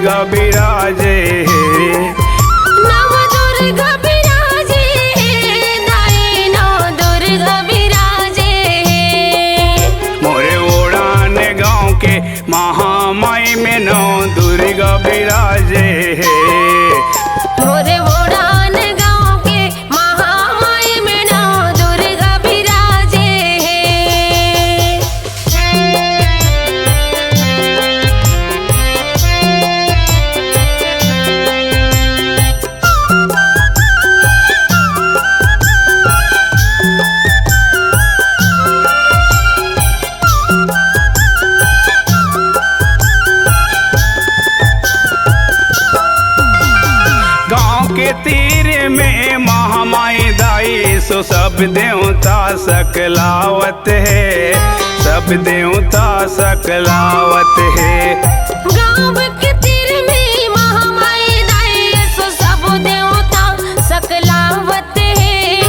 दुर्गा विराजे। नव दुर्गा विराजे, दाई नौ दुर्गा विराजे। मोरे ओड़ान गाँव के महामाई में नौ दुर्गा विराजे। मोरे ओड़ान गाँव के महामाई में नौ दुर्गा विराजे। गाँव के तीर में महामाई दाई सो सब देवता सकलावत है, सब देवता सकलावत है। गाँव के तीर में महामाई दाई सो सब देवता सकलावत है,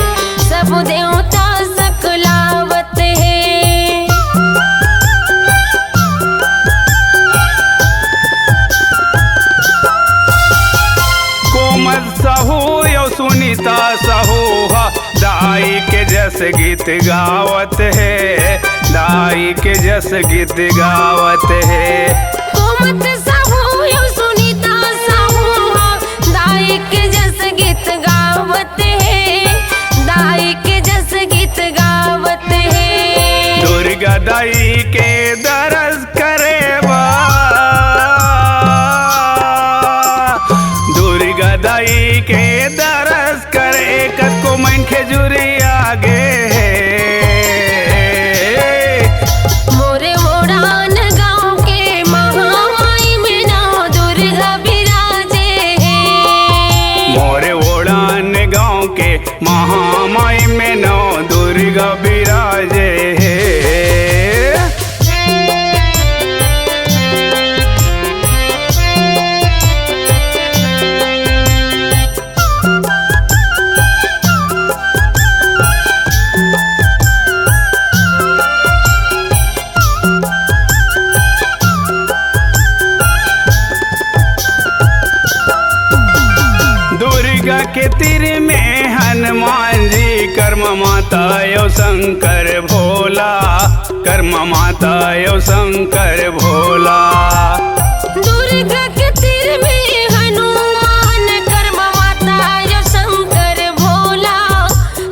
सब देवता सकलावत है। कोमल सहू यो सुनीता सहू दाई के जस गीत गावत है, दाई के जस गीत गावत है। कोमत साहू यो सुनीता साहू, दाई के जस गीत गावत है, दाई के जस गीत गावत है। दुर्गा दाई के दरस करे बा, दुर्गा दाई के दरस करे कको मन खेजुरी आगे। मोरे ओड़ान गाँव के महामाई में नौ दुर्गा विराजे। मोरे ओड़ान गाँव के महामाई में नौ दुर्गा विराजे। दुर्गा के तीर में हनुमान जी, कर्म माता यो शंकर भोला, कर्म माता यो शंकर भोला। दुर्गा के तीर में हनुमान, कर्म माता यो शंकर भोला,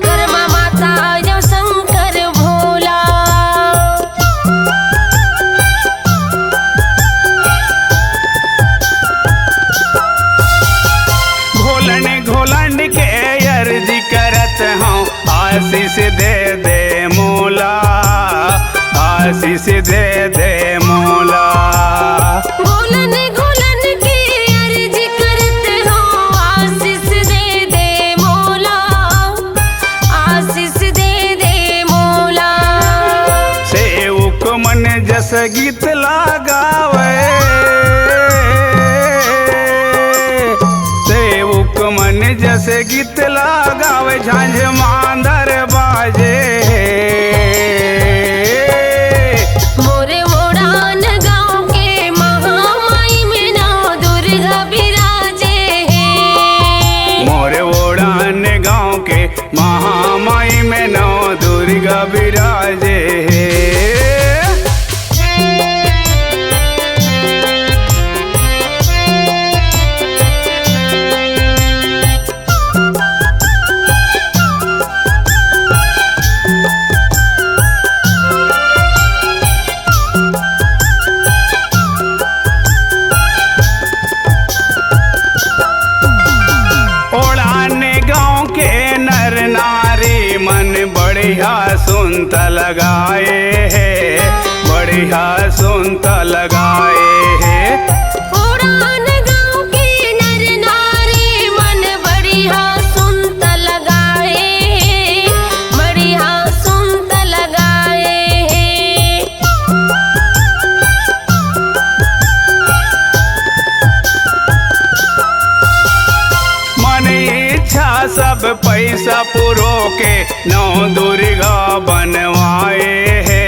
कर्म माता यो शंकर भोला। घोलन घोलन के अर्जी करत हूँ, आशीष दे दे मोला, आशीष दे दे मोला। घोलन घोलन की अर्ज करते हो, आशीष दे दे मोला, आशीष दे दे मोला। सेवक मन जस गीत लगावे, सेवक मन जस गीत लगावे, झांझ मांदर बाजे। मोरे ओड़ान गाँव के महामाई में नौ दुर्गा विराजे। मोरे ओड़ान गाँव के महामाई में नौ दुर्गा विराजे। बढ़िया सुनता लगाए है, बढ़िया सुनता लगाए है। ओड़ान गाँव के नर नारी मन बढ़िया सुनता लगाए, बढ़िया सुनता लगाए। मन इच्छा सब पैसा पुरो के नौ दुर्गा बनवाए है,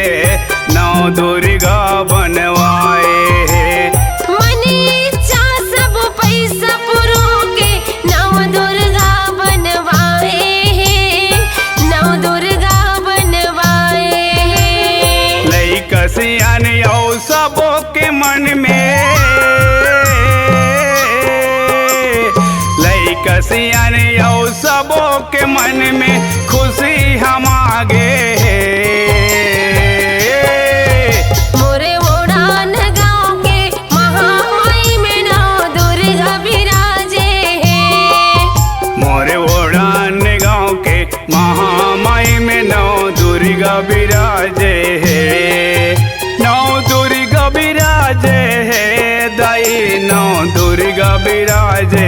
नौ दुर्गा बनवाए है। मन इच्छा रसियन यौ सबो के मन में खुशी हम आगे मोरे ओढ़ान गाँव के महामाई में नौ दुर्गा विराजे मोरे ओढ़ान गाँव के महामाई में नौ दुर्गा विराजे नौ दुर्गा विराजे दाई नौ दुर्गा विराजे